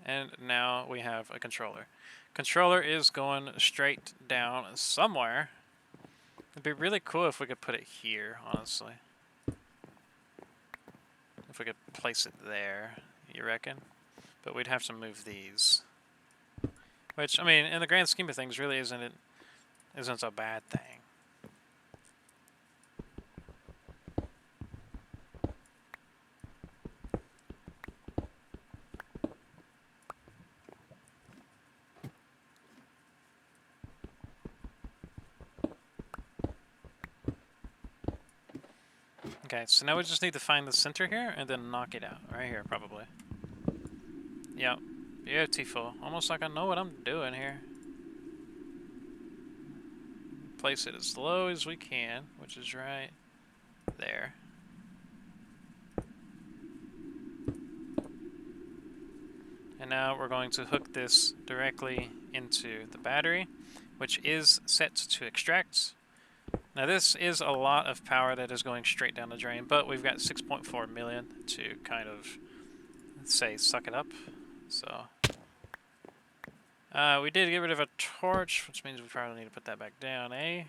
And now we have a controller. Controller is going straight down somewhere. It'd be really cool if we could put it here, honestly. If we could place it there, you reckon? But we'd have to move these. Which, I mean, in the grand scheme of things, really isn't a bad thing. Okay, so now we just need to find the center here and then knock it out. Right here, probably. Yep. Beautiful. Almost like I know what I'm doing here. Place it as low as we can, which is right there. And now we're going to hook this directly into the battery, which is set to extract. Now this is a lot of power that is going straight down the drain, but we've got 6.4 million to kind of, let's say, suck it up. So we did get rid of a torch, which means we probably need to put that back down, eh?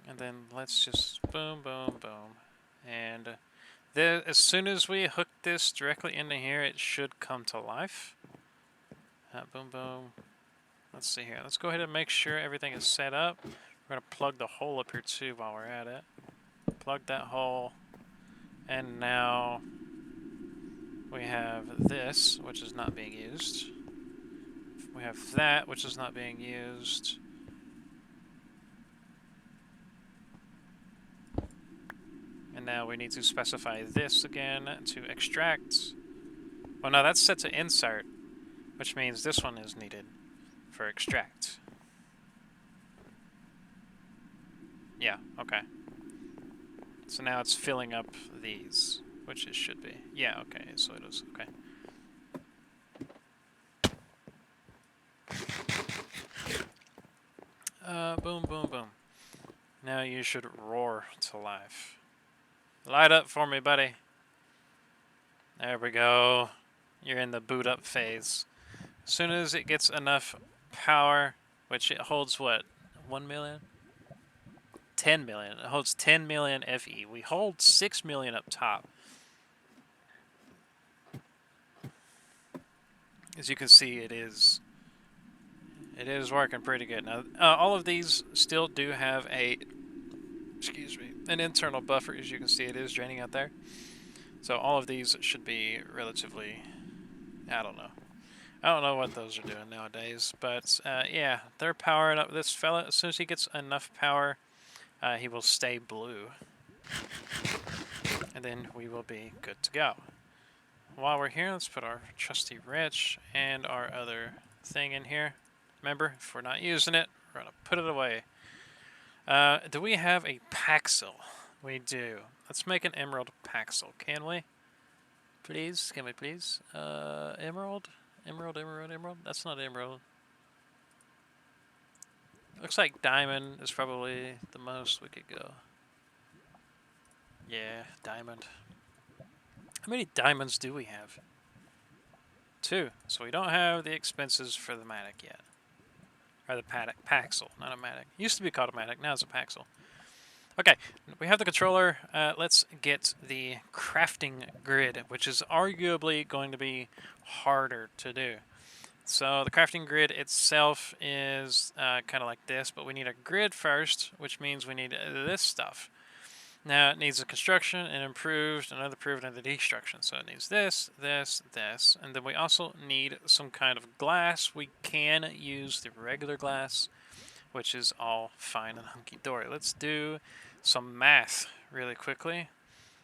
And then let's just boom, boom, boom. And as soon as we hook this directly into here, it should come to life. Boom, boom. Let's see here. Let's go ahead and make sure everything is set up. We're going to plug the hole up here too while we're at it. Plug that hole. And now we have this, which is not being used. We have that, which is not being used. And now we need to specify this again to extract. Well, no, that's set to insert, which means this one is needed for extract. Yeah, okay. So now it's filling up these, which it should be. Yeah, okay, so it is. Okay. Boom, boom, boom. Now you should roar to life. Light up for me, buddy. There we go. You're in the boot up phase. As soon as it gets enough power, which it holds what? 1 million? 10 million. It holds 10 million FE. We hold 6 million up top. As you can see, it is working pretty good. Now, all of these still do have an internal buffer. As you can see, it is draining out there. So all of these should be relatively, I don't know. I don't know what those are doing nowadays, but yeah, they're powering up this fella. As soon as he gets enough power, he will stay blue. And then we will be good to go. While we're here, let's put our trusty wrench and our other thing in here. Remember, if we're not using it, we're going to put it away. Do we have a Paxil? We do. Let's make an Emerald Paxil, can we? Please, can we please? Emerald? Emerald. That's not Emerald. Looks like Diamond is probably the most we could go. Yeah, Diamond. How many diamonds do we have? 2. So we don't have the expenses for the Matic yet. Or the Paxil, not a Matic. It used to be called a Matic, now it's a Paxil. Okay, we have the controller. Let's get the crafting grid, which is arguably going to be harder to do. So the crafting grid itself is kind of like this, but we need a grid first, which means we need this stuff. Now it needs a construction, an improved, another improved, and the destruction. So it needs this, this, this, and then we also need some kind of glass. We can use the regular glass, which is all fine and hunky-dory. Let's do some math really quickly.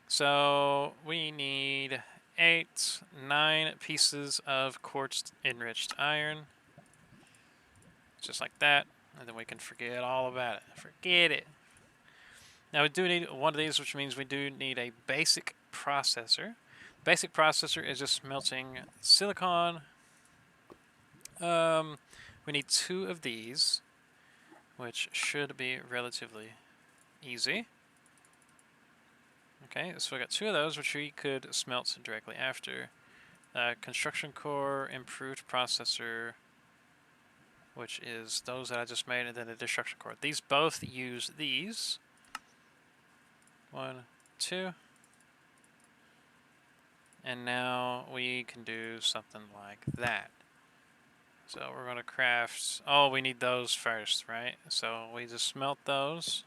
So we need 9 pieces of quartz enriched iron, just like that, and then we can forget all about it. Forget it. Now we do need one of these, which means we do need a basic processor. Basic processor is just smelting silicon. We need 2 of these, which should be relatively easy. Okay, so we got 2 of those, which we could smelt directly after. Construction core, improved processor, which is those that I just made, and then the destruction core. These both use these. 1, 2. And now we can do something like that. So we're going to craft... Oh, we need those first, right? So we just smelt those.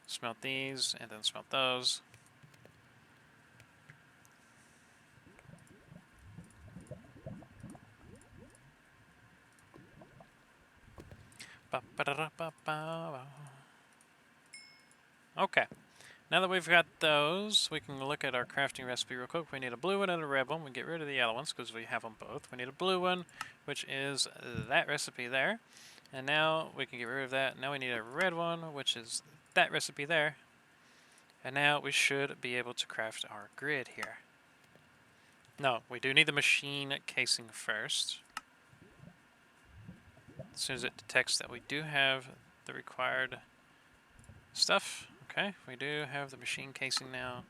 Smelt these, and then smelt those. Okay. Now that we've got those, we can look at our crafting recipe real quick. We need a blue one and a red one. We get rid of the yellow ones because we have them both. We need a blue one, which is that recipe there. And now we can get rid of that. Now we need a red one, which is that recipe there. And now we should be able to craft our grid here. No, we do need the machine casing first. As soon as it detects that we do have the required stuff. Okay, we do have the machine casing now.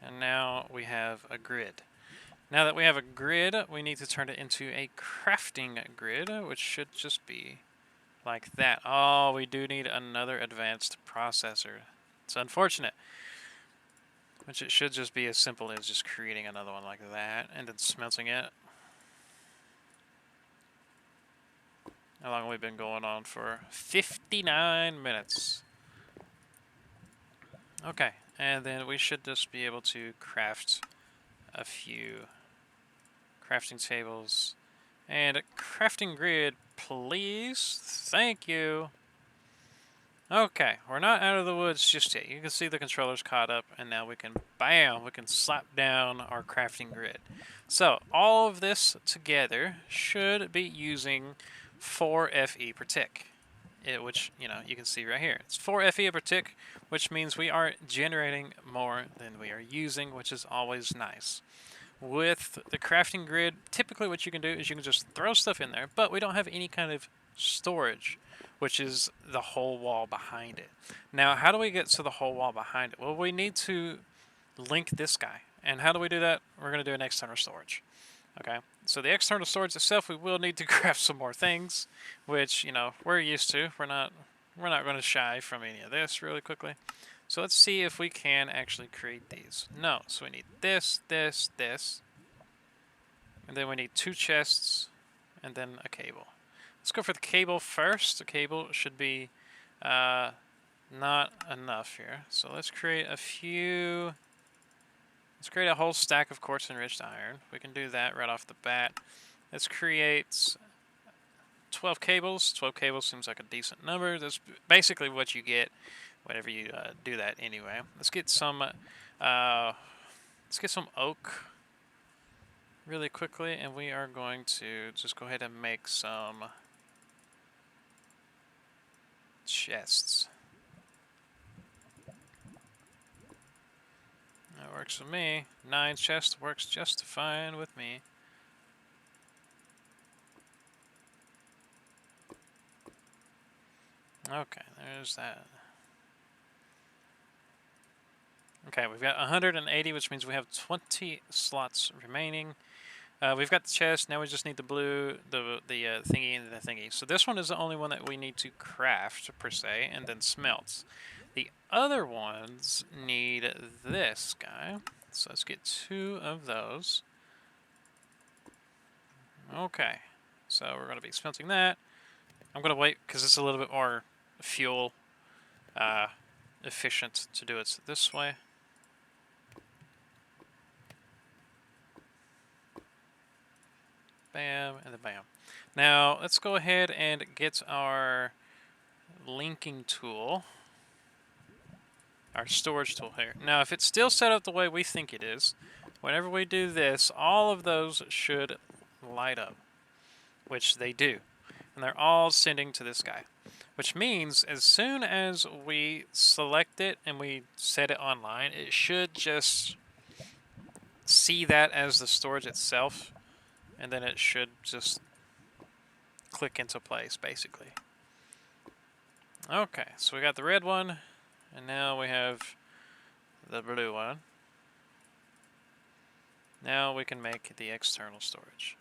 And now we have a grid. Now that we have a grid, we need to turn it into a crafting grid, which should just be like that. Oh, we do need another advanced processor. It's unfortunate. Which it should just be as simple as just creating another one like that and then smelting it. How long have we been going on for? 59 minutes. Okay, and then we should just be able to craft a few crafting tables. And a crafting grid, please. Thank you. Okay, we're not out of the woods just yet. You can see the controller's caught up, and now we can, bam, we can slap down our crafting grid. So, all of this together should be using 4 FE per tick. which, you know, you can see right here. It's 4 FE per tick, which means we are generating more than we are using, which is always nice. With the crafting grid, typically what you can do is you can just throw stuff in there, but we don't have any kind of storage, which is the whole wall behind it. Now, how do we get to the whole wall behind it? Well, we need to link this guy. And how do we do that? We're going to do an external storage. Okay, so the external storage itself, we will need to craft some more things, which, you know, we're used to. We're not going to shy from any of this really quickly. So let's see if we can actually create these. No, so we need this, this, this, and then we need 2 chests, and then a cable. Let's go for the cable first. The cable should be not enough here. So let's create a few. Let's create a whole stack of quartz enriched iron. We can do that right off the bat. Let's create 12 cables. 12 cables seems like a decent number. That's basically what you get whenever you do that anyway. Let's get some oak really quickly, and we are going to just go ahead and make some chests. That works with me. 9 chests works just fine with me. Okay, there's that. Okay, we've got 180, which means we have 20 slots remaining. We've got the chest. Now we just need the blue, the thingy, and the thingy. So this one is the only one that we need to craft, per se, and then smelt. The other ones need this guy. So let's get 2 of those. Okay, so we're going to be smelting that. I'm going to wait because it's a little bit more fuel efficient to do it this way. Bam, and then bam. Now, let's go ahead and get our linking tool, our storage tool here. Now, if it's still set up the way we think it is, whenever we do this, all of those should light up, which they do. And they're all sending to this guy, which means as soon as we select it and we set it online, it should just see that as the storage itself, and then it should just click into place, basically. Okay, so we got the red one, and now we have the blue one. Now we can make the external storage.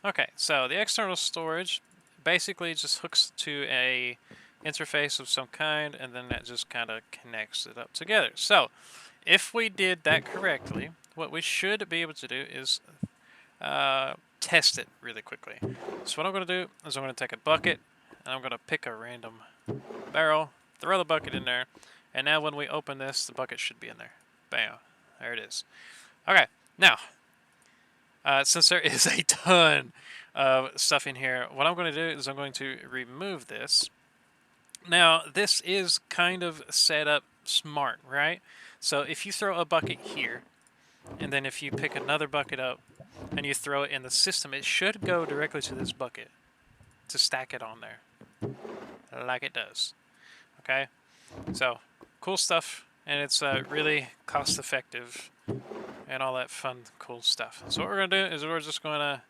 Okay, so the external storage basically just hooks to a interface of some kind, and then that just kind of connects it up together. So if we did that correctly, what we should be able to do is test it really quickly. So what I'm going to do is I'm going to take a bucket, and I'm going to pick a random barrel, throw the bucket in there, and now when we open this, the bucket should be in there. Bam. There it is. Okay, now, since there is a ton of stuff in here, what I'm going to do is I'm going to remove this. Now, this is kind of set up smart, right? So if you throw a bucket here, and then if you pick another bucket up and you throw it in the system, it should go directly to this bucket to stack it on there, like it does. Okay? So, cool stuff, and it's really cost-effective and all that fun, cool stuff. So what we're going to do is we're just going to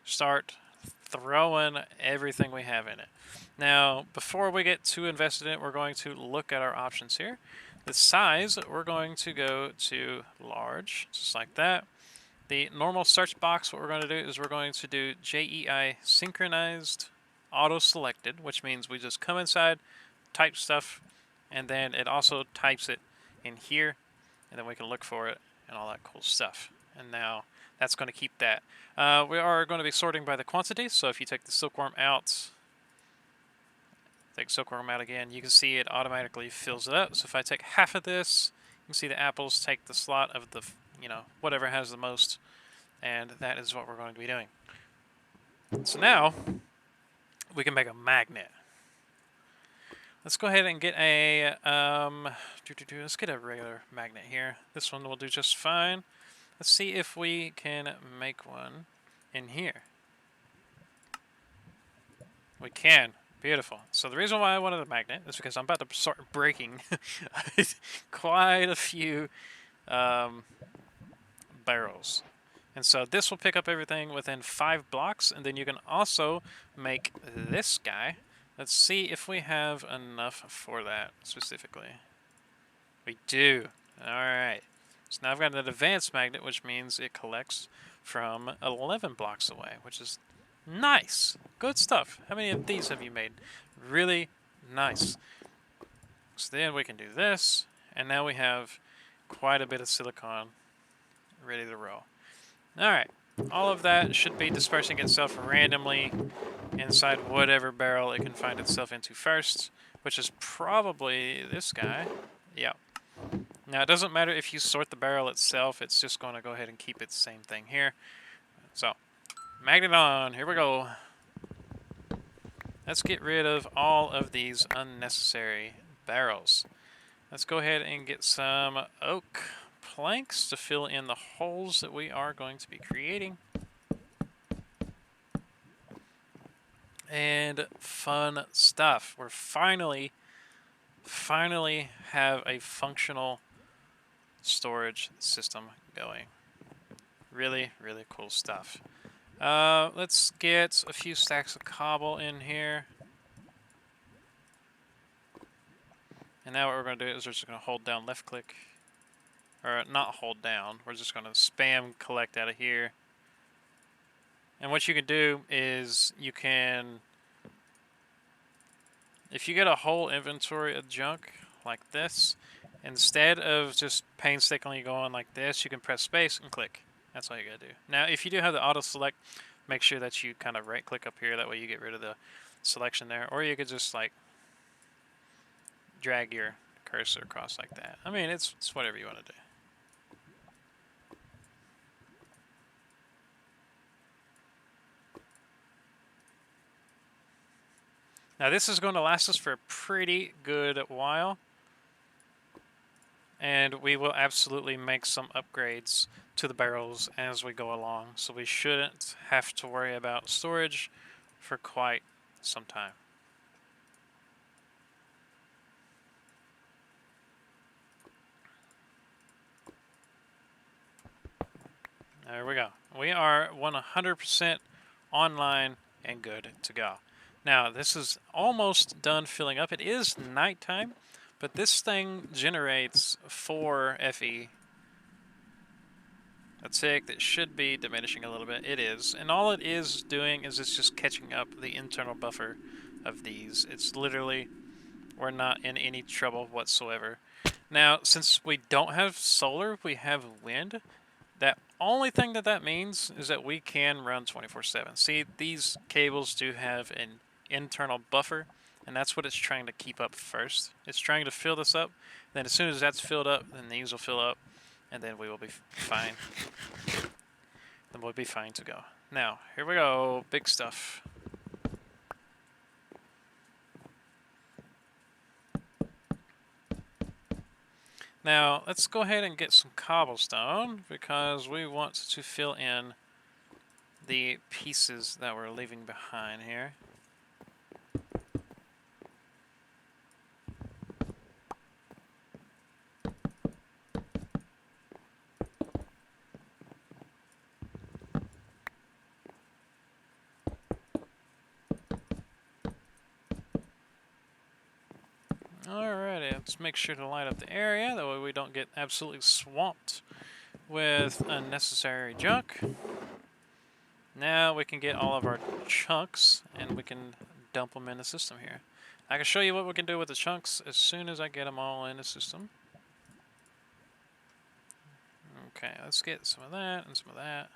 start throwing everything we have in it. Now, before we get too invested in it, we're going to look at our options here. The size, we're going to go to large, just like that. The normal search box, what we're going to do is we're going to do JEI synchronized auto selected, which means we just come inside, type stuff, and then it also types it in here, and then we can look for it and all that cool stuff. And now that's going to keep that. We are going to be sorting by the quantity, so if you take the silkworm out, take silkworm out again, you can see it automatically fills it up. So if I take half of this, you can see the apples take the slot of the, whatever has the most, and that is what we're going to be doing. So now we can make a magnet. Let's go ahead and get a let's get a regular magnet here. This one will do just fine. Let's see if we can make one in here. We can. Beautiful. So the reason why I wanted a magnet is because I'm about to start breaking quite a few barrels. And so this will pick up everything within 5 blocks, and then you can also make this guy. Let's see if we have enough for that specifically. We do. Alright. So now I've got an advanced magnet, which means it collects from 11 blocks away, which is nice. Good stuff. How many of these have you made? Really nice. So then we can do this, and now we have quite a bit of silicon ready to roll. Alright. All of that should be dispersing itself randomly inside whatever barrel it can find itself into first, which is probably this guy. Yep. Now, it doesn't matter if you sort the barrel itself, it's just going to go ahead and keep its same thing here. So, magnet on, here we go. Let's get rid of all of these unnecessary barrels. Let's go ahead and get some oak planks to fill in the holes that we are going to be creating. And fun stuff. We're finally have a functional storage system going. Really, really cool stuff. Let's get a few stacks of cobble in here. And now what we're going to do is we're just going to hold down left click. Or not hold down. We're just going to spam collect out of here. And what you can do is you can, if you get a whole inventory of junk like this, instead of just painstakingly going like this, you can press space and click. That's all you gotta do. Now, if you do have the auto select, make sure that you kind of right click up here. That way you get rid of the selection there. Or you could just like drag your cursor across like that. I mean, it's whatever you want to do. Now, this is going to last us for a pretty good while. And we will absolutely make some upgrades to the barrels as we go along. So we shouldn't have to worry about storage for quite some time. There we go. We are 100% online and good to go. Now, this is almost done filling up. It is nighttime, but this thing generates 4 Fe. A tick that should be diminishing a little bit. It is. And all it is doing is it's just catching up the internal buffer of these. It's literally, we're not in any trouble whatsoever. Now, since we don't have solar, we have wind. That only thing that means is that we can run 24/7. See, these cables do have an internal buffer, and that's what it's trying to keep up first. It's trying to fill this up. Then as soon as that's filled up, then these will fill up, and then we will be fine. Then we'll be fine to go. Now, here we go. Big stuff. Now, let's go ahead and get some cobblestone because we want to fill in the pieces that we're leaving behind here. Alrighty, let's make sure to light up the area, that way we don't get absolutely swamped with unnecessary junk. Now we can get all of our chunks and we can dump them in the system here. I can show you what we can do with the chunks as soon as I get them all in the system. Okay, let's get some of that and some of that.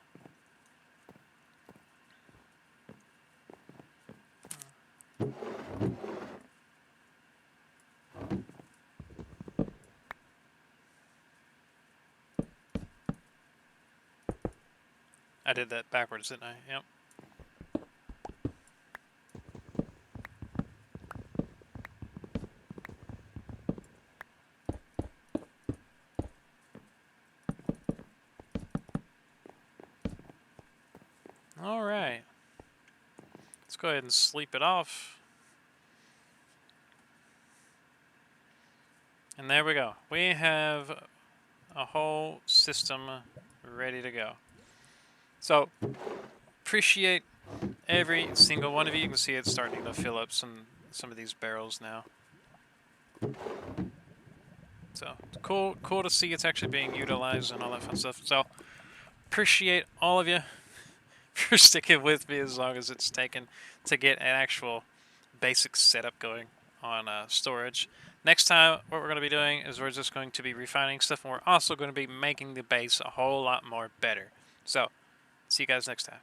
I did that backwards, didn't I? Yep. Alright. Let's go ahead and sleep it off. And there we go. We have a whole system ready to go. So, appreciate every single one of you. You can see it's starting to fill up some of these barrels now. So, it's cool to see it's actually being utilized and all that fun stuff. So, appreciate all of you for sticking with me as long as it's taken to get an actual basic setup going on storage. Next time, what we're going to be doing is we're just going to be refining stuff, and we're also going to be making the base a whole lot more better. So, see you guys next time.